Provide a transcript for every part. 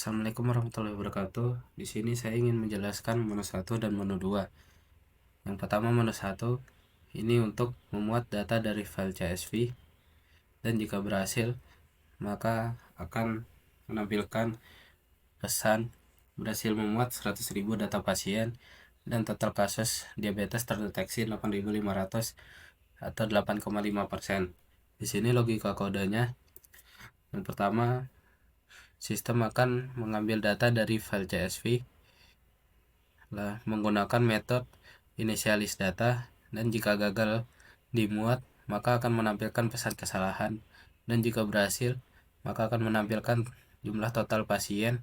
Assalamualaikum warahmatullahi wabarakatuh. Di sini saya ingin menjelaskan menu 1 dan menu 2. Yang pertama menu 1 ini untuk memuat data dari file CSV dan jika berhasil maka akan menampilkan pesan berhasil memuat 100.000 data pasien dan total kasus diabetes terdeteksi 8.500 atau 8,5%. Di sini logika kodenya. Yang pertama, sistem akan mengambil data dari file CSV menggunakan metode inisialis data, dan jika gagal dimuat maka akan menampilkan pesan kesalahan, dan jika berhasil maka akan menampilkan jumlah total pasien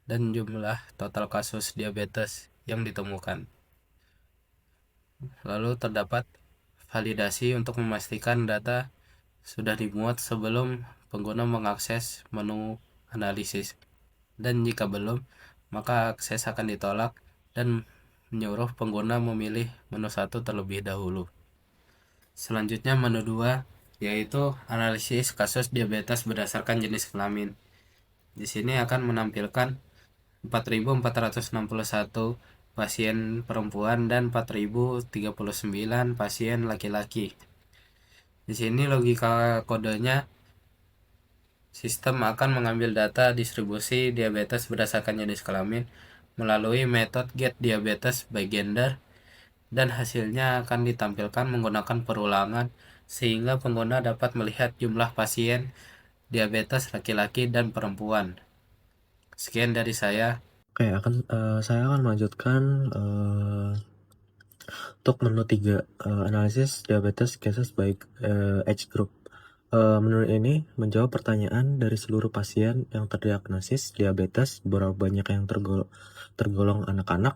dan jumlah total kasus diabetes yang ditemukan. Lalu terdapat validasi untuk memastikan data sudah dimuat sebelum pengguna mengakses menu analisis, dan jika belum maka akses akan ditolak dan menyuruh pengguna memilih menu 1 terlebih dahulu. Selanjutnya menu 2 yaitu analisis kasus diabetes berdasarkan jenis kelamin. Di sini akan menampilkan 4.461 pasien perempuan dan 4.039 pasien laki-laki. Di sini logika kodenya, sistem akan mengambil data distribusi diabetes berdasarkan jenis kelamin melalui metode get diabetes by gender, dan hasilnya akan ditampilkan menggunakan perulangan sehingga pengguna dapat melihat jumlah pasien diabetes laki-laki dan perempuan. Sekian dari saya. Oke, saya akan melanjutkan untuk menu 3, analisis diabetes cases by age group. Menu ini menjawab pertanyaan dari seluruh pasien yang terdiagnosis diabetes, berapa banyak yang tergolong anak-anak,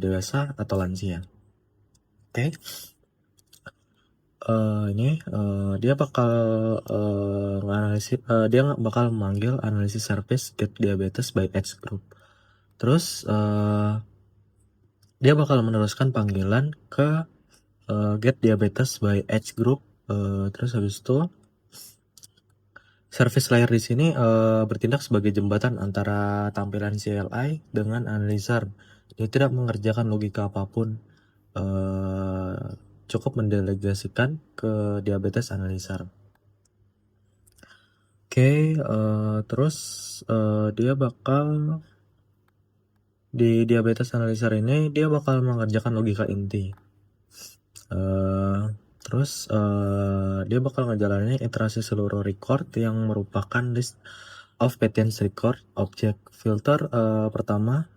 dewasa, atau lansia. Oke. Dia bakal dia bakal memanggil analisis service get diabetes by age group. Terus dia bakal meneruskan panggilan ke get diabetes by age group. Terus habis itu service layer di sini bertindak sebagai jembatan antara tampilan CLI dengan analyzer. Dia tidak mengerjakan logika apapun, cukup mendelegasikan ke diabetes analyzer. Oke, terus dia bakal di diabetes analyzer ini dia bakal mengerjakan logika inti. Terus dia bakal ngejalanin iterasi seluruh record yang merupakan list of patients record object filter. Pertama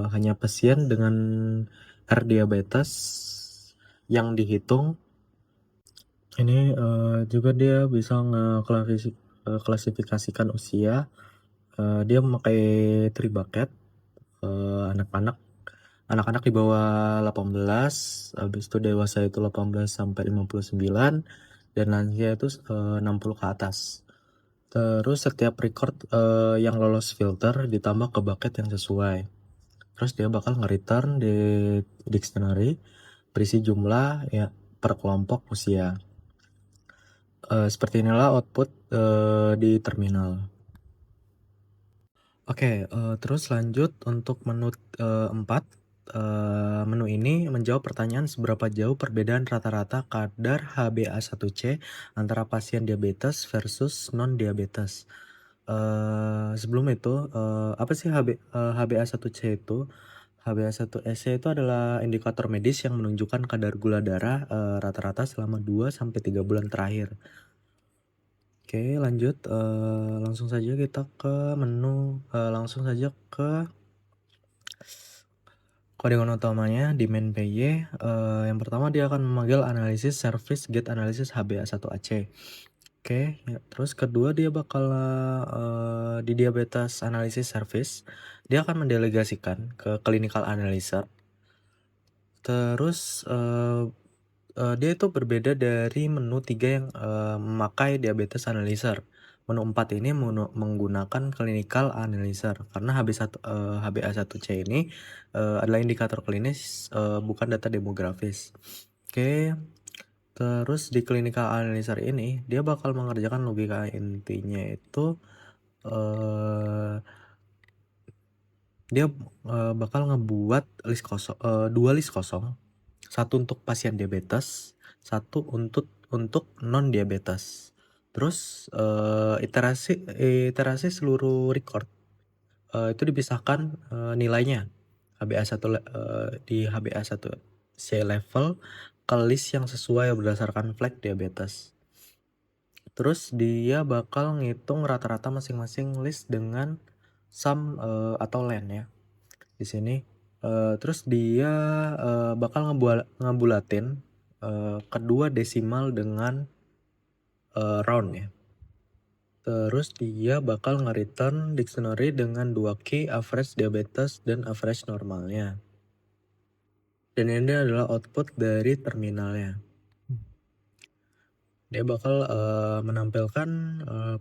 hanya pasien dengan R diabetes yang dihitung. Ini juga dia bisa klasifikasikan usia. Dia memakai 3 bucket, anak-anak di bawah 18, habis itu dewasa itu 18 sampai 59, dan lansia itu 60 ke atas. Terus setiap record yang lolos filter ditambah ke bucket yang sesuai. Terus dia bakal nge-return di dictionary berisi jumlah ya per kelompok usia. Seperti inilah output di terminal. Oke, terus lanjut untuk menu 4. Menu ini menjawab pertanyaan seberapa jauh perbedaan rata-rata kadar HbA1c antara pasien diabetes versus non-diabetes. Sebelum itu, apa sih HbA1c itu? HbA1c itu adalah indikator medis yang menunjukkan kadar gula darah rata-rata selama 2-3 bulan terakhir. Oke, lanjut. Langsung saja kita ke menu, langsung saja ke kode utamanya di main PY. Yang pertama dia akan memanggil analisis service get analisis HbA1c. Oke, ya. Terus kedua dia bakal di diabetes analysis service dia akan mendelegasikan ke clinical analyzer. Terus dia itu berbeda dari menu 3 yang memakai diabetes analyzer. Menu 4 ini menggunakan clinical analyzer karena HbA1c ini adalah indikator klinis, bukan data demografis. Oke, terus di clinical analyzer ini dia bakal mengerjakan logika intinya itu dia bakal ngebuat list kosong, 2 list kosong, satu untuk pasien diabetes, satu untuk non diabetes. Terus iterasi seluruh record itu dipisahkan nilainya di HbA1c level ke list yang sesuai berdasarkan flag diabetes. Terus dia bakal ngitung rata-rata masing-masing list dengan sum atau len ya di sini. Terus dia bakal ngebulatin kedua desimal dengan round ya. Terus dia bakal nge-return dictionary dengan 2 key average diabetes dan average normalnya. Dan ini adalah output dari terminalnya. Dia bakal menampilkan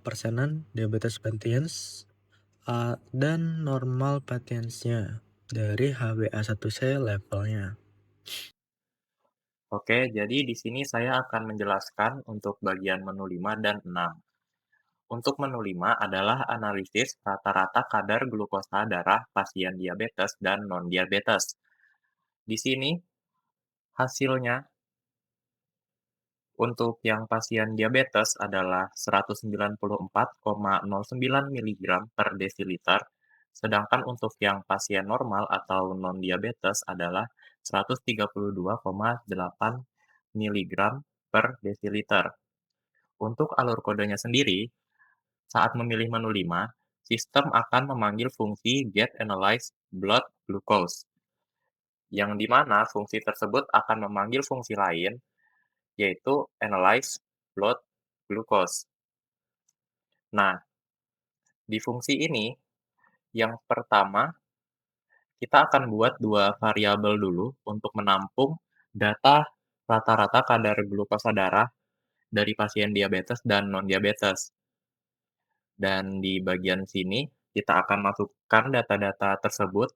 persenan diabetes patients dan normal patientsnya dari HbA1c levelnya. Oke, jadi di sini saya akan menjelaskan untuk bagian menu 5 dan 6. Untuk menu 5 adalah analisis rata-rata kadar glukosa darah pasien diabetes dan non-diabetes. Di sini hasilnya untuk yang pasien diabetes adalah 194,09 mg per desiliter, sedangkan untuk yang pasien normal atau non-diabetes adalah 132,8 mg per desiliter. Untuk alur kodenya sendiri, saat memilih menu 5, sistem akan memanggil fungsi Get Analyze Blood Glucose, yang di mana fungsi tersebut akan memanggil fungsi lain, yaitu Analyze Blood Glucose. Nah, di fungsi ini, yang pertama, kita akan buat dua variabel dulu untuk menampung data rata-rata kadar glukosa darah dari pasien diabetes dan non-diabetes. Dan di bagian sini, kita akan masukkan data-data tersebut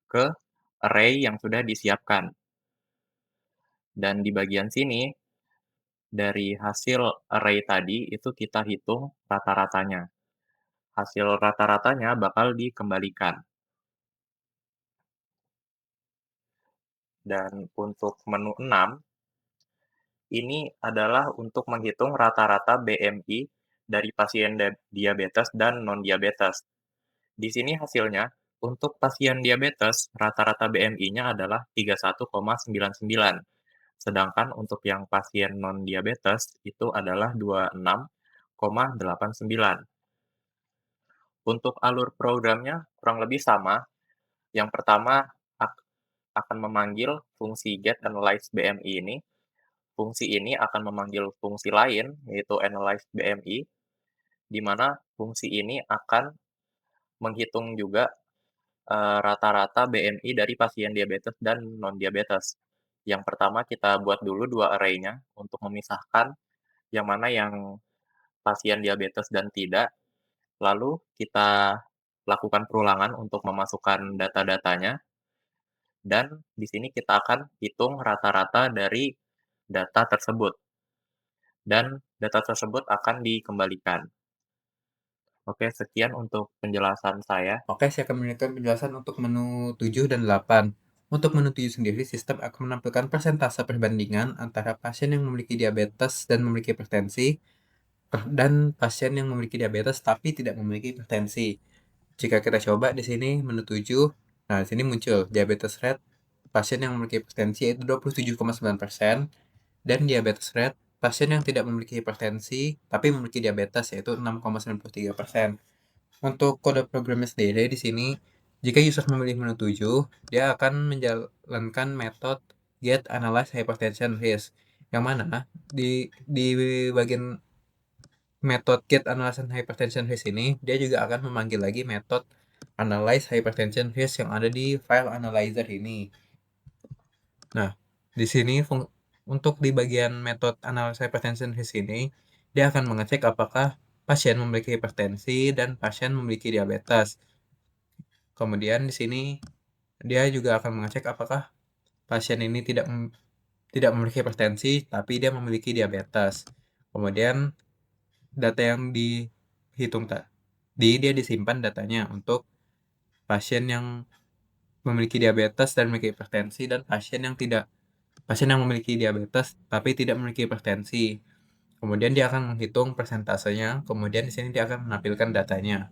ke array yang sudah disiapkan. Dan di bagian sini, dari hasil array tadi, itu kita hitung rata-ratanya. Hasil rata-ratanya bakal dikembalikan. Dan untuk menu 6, ini adalah untuk menghitung rata-rata BMI dari pasien diabetes dan non-diabetes. Di sini hasilnya, untuk pasien diabetes, rata-rata BMI-nya adalah 31,99. Sedangkan untuk yang pasien non-diabetes, itu adalah 26,89. Untuk alur programnya kurang lebih sama. Yang pertama akan memanggil fungsi getAnalyzeBMI ini. Fungsi ini akan memanggil fungsi lain, yaitu AnalyzeBMI, di mana fungsi ini akan menghitung juga rata-rata BMI dari pasien diabetes dan non-diabetes. Yang pertama kita buat dulu dua array-nya untuk memisahkan yang mana yang pasien diabetes dan tidak. Lalu kita lakukan perulangan untuk memasukkan data-datanya. Dan di sini kita akan hitung rata-rata dari data tersebut. Dan data tersebut akan dikembalikan. Oke, sekian untuk penjelasan saya. Oke, saya akan memberikan penjelasan untuk menu 7 dan 8. Untuk menu 7 sendiri, sistem akan menampilkan persentase perbandingan antara pasien yang memiliki diabetes dan memiliki hipertensi dan pasien yang memiliki diabetes tapi tidak memiliki hipertensi. Jika kita coba di sini menu 7, nah di sini muncul diabetes rate pasien yang memiliki hipertensi yaitu 27,9% dan diabetes rate pasien yang tidak memiliki hipertensi tapi memiliki diabetes yaitu 6,93%. Untuk kode programnya sendiri di sini, jika user memilih menu 7, dia akan menjalankan metode get analyze hypertension risk. Yang mana di bagian metode get analyze hypertension risk ini, dia juga akan memanggil lagi metode analyze hypertension risk yang ada di file analyzer ini. Nah, di sini untuk di bagian metode analyze hypertension risk ini, dia akan mengecek apakah pasien memiliki hipertensi dan pasien memiliki diabetes. Kemudian di sini dia juga akan mengecek apakah pasien ini tidak memiliki hipertensi tapi dia memiliki diabetes. Kemudian data yang dihitung tadi dia disimpan datanya untuk pasien yang memiliki diabetes dan memiliki hipertensi, dan pasien yang memiliki diabetes tapi tidak memiliki hipertensi. Kemudian dia akan menghitung persentasenya, kemudian di sini dia akan menampilkan datanya.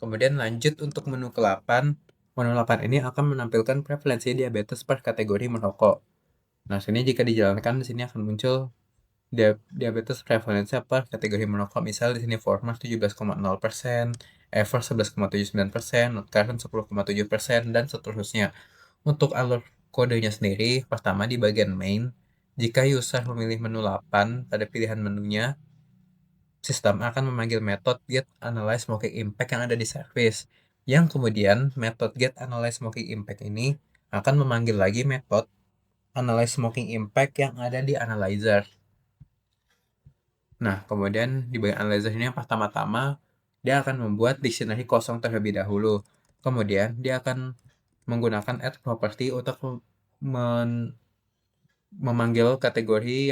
Kemudian lanjut untuk menu ke-8. Menu 8 ini akan menampilkan prevalensi diabetes per kategori merokok. Nah, sini jika dijalankan di sini akan muncul diabetes prevalensi per kategori merokok. Misal di sini Foremark 17,0%, Ever 11,79%, Nutcurrent 10,7%, dan seterusnya. Untuk alur kodenya sendiri, pertama di bagian main, jika user memilih menu 8 pada pilihan menunya, sistem akan memanggil metode get analyze smoking impact yang ada di service. Yang kemudian metode get analyze smoking impact ini akan memanggil lagi metode analyze smoking impact yang ada di analyzer. Nah, kemudian di bagian analyzer ini yang pertama-tama dia akan membuat dictionary kosong terlebih dahulu. Kemudian dia akan menggunakan add property untuk memanggil kategori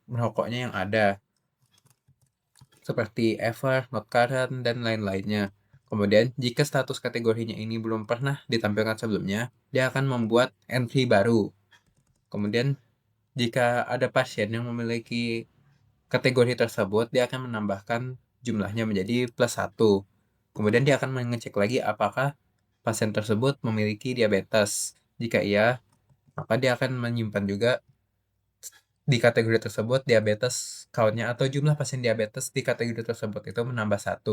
merokoknya yang ada, seperti Ever, Not Current, dan lain-lainnya. Kemudian, jika status kategorinya ini belum pernah ditampilkan sebelumnya, dia akan membuat entry baru. Kemudian, jika ada pasien yang memiliki kategori tersebut, dia akan menambahkan jumlahnya menjadi +1. Kemudian, dia akan mengecek lagi apakah pasien tersebut memiliki diabetes. Jika iya, maka dia akan menyimpan juga di kategori tersebut diabetes count-nya atau jumlah pasien diabetes di kategori tersebut itu menambah 1.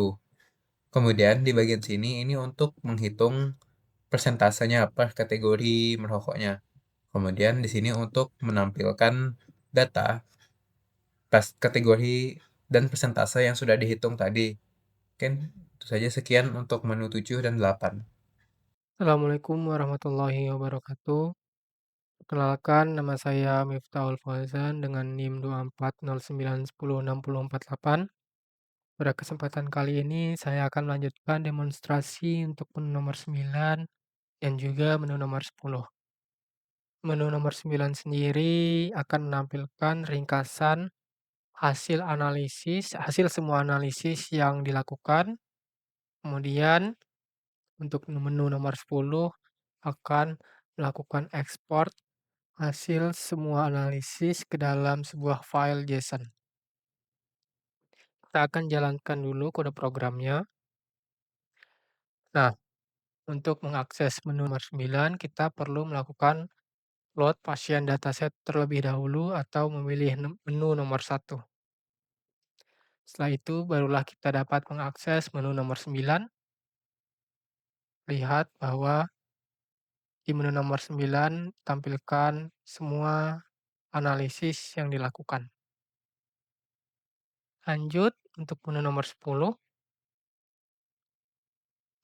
Kemudian di bagian sini ini untuk menghitung persentasenya per kategori merokoknya. Kemudian di sini untuk menampilkan data pas kategori dan persentase yang sudah dihitung tadi. Mungkin itu saja, sekian untuk menu 7 dan 8. Assalamualaikum warahmatullahi wabarakatuh. Perkenalkan, nama saya Miftahul Fauzan dengan NIM 2409106048. Pada kesempatan kali ini, saya akan melanjutkan demonstrasi untuk menu nomor 9 dan juga menu nomor 10. Menu nomor 9 sendiri akan menampilkan ringkasan hasil semua analisis yang dilakukan. Kemudian, untuk menu nomor 10 akan melakukan ekspor hasil semua analisis ke dalam sebuah file JSON. Kita akan jalankan dulu kode programnya. Nah, untuk mengakses menu nomor 9, kita perlu melakukan load pasien dataset terlebih dahulu atau memilih menu nomor 1. Setelah itu, barulah kita dapat mengakses menu nomor 9. Lihat bahwa di menu nomor 9 tampilkan semua analisis yang dilakukan. Lanjut untuk menu nomor 10.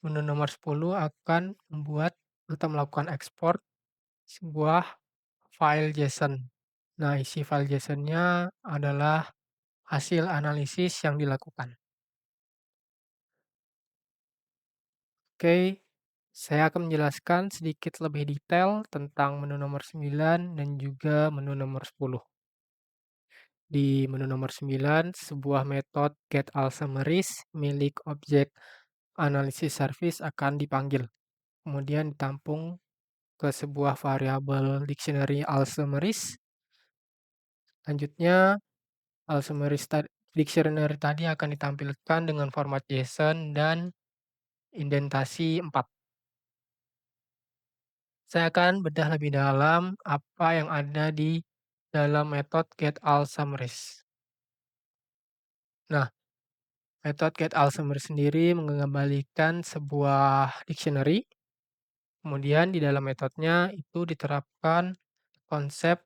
Menu nomor 10 akan membuat atau melakukan ekspor sebuah file JSON. Nah, isi file JSON-nya adalah hasil analisis yang dilakukan. Oke, saya akan menjelaskan sedikit lebih detail tentang menu nomor 9 dan juga menu nomor 10. Di menu nomor 9, sebuah metode getAllSummaries milik objek analysis service akan dipanggil. Kemudian ditampung ke sebuah variabel dictionary AllSummaries. Selanjutnya, AllSummaries dictionary tadi akan ditampilkan dengan format JSON dan indentasi 4. Saya akan bedah lebih dalam apa yang ada di dalam metode getAllSummaries. Nah, metode getAllSummaries sendiri mengembalikan sebuah dictionary. Kemudian di dalam metodenya itu diterapkan konsep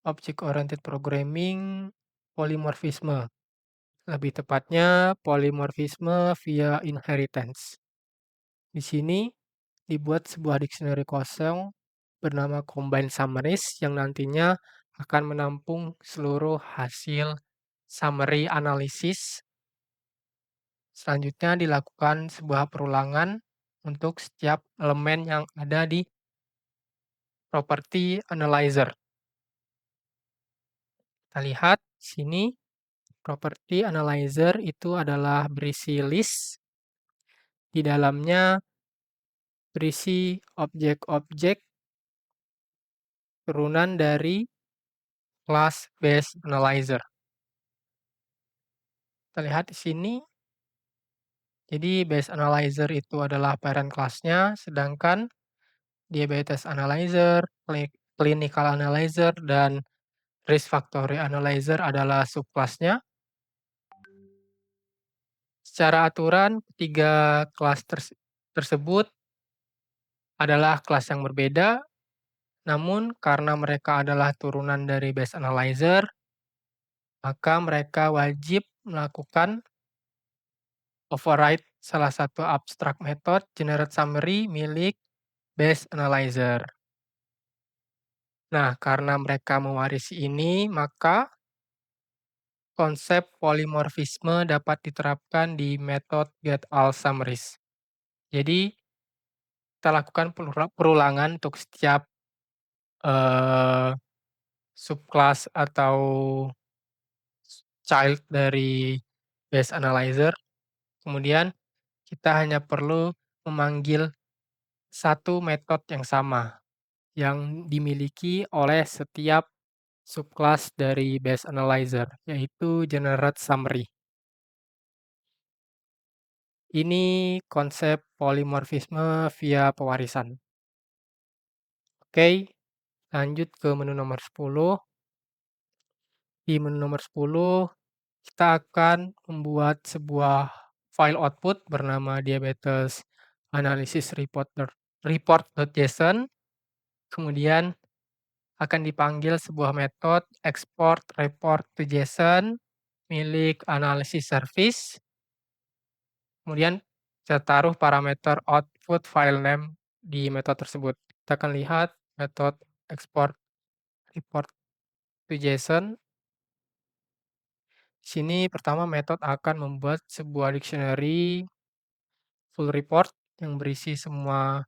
Object-Oriented Programming polymorphism. Lebih tepatnya, polymorphism via inheritance. Di sini dibuat sebuah dictionary kosong bernama Combined Summaries yang nantinya akan menampung seluruh hasil summary analysis. Selanjutnya dilakukan sebuah perulangan untuk setiap elemen yang ada di property analyzer. Kita lihat di sini, property analyzer itu adalah berisi list. Di dalamnya berisi objek-objek turunan dari kelas Base Analyzer. Kita lihat di sini, jadi Base Analyzer itu adalah parent kelasnya, sedangkan Diabetes Analyzer, Clinical Analyzer, dan Risk Factor Analyzer adalah subkelasnya. Secara aturan, ketiga kelas tersebut adalah kelas yang berbeda, namun karena mereka adalah turunan dari Base Analyzer, maka mereka wajib melakukan override salah satu abstract method generate summary milik Base Analyzer. Nah, karena mereka mewarisi ini, maka konsep polimorfisme dapat diterapkan di metode get_all_summaries. Jadi, kita lakukan perulangan untuk setiap subclass atau child dari Base Analyzer. Kemudian kita hanya perlu memanggil satu metode yang sama yang dimiliki oleh setiap subclass dari Base Analyzer, yaitu generate summary. Ini konsep polimorfisme via pewarisan. Oke, lanjut ke menu nomor 10. Di menu nomor 10, kita akan membuat sebuah file output bernama diabetes analysis report.json. Kemudian akan dipanggil sebuah metode export report to JSON milik analysis service. Kemudian kita taruh parameter output file name di metode tersebut. Kita akan lihat metode export report to JSON. Di sini pertama metode akan membuat sebuah dictionary full report yang berisi semua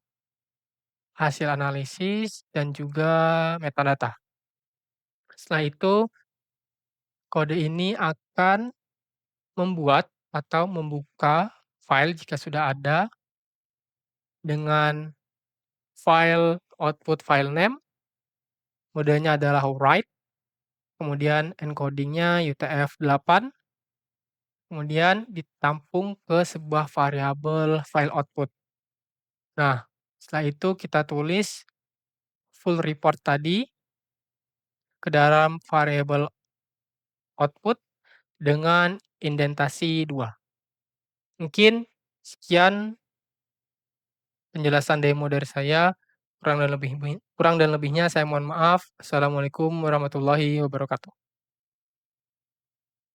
hasil analisis dan juga metadata. Setelah itu, kode ini akan membuat atau membuka file jika sudah ada dengan file output file name, modenya adalah write, kemudian encoding-nya UTF-8, kemudian ditampung ke sebuah variabel file output. Nah, setelah itu kita tulis full report tadi ke dalam variabel output dengan indentasi 2. Mungkin sekian penjelasan demo dari saya, kurang dan lebihnya saya mohon maaf. Assalamualaikum warahmatullahi wabarakatuh.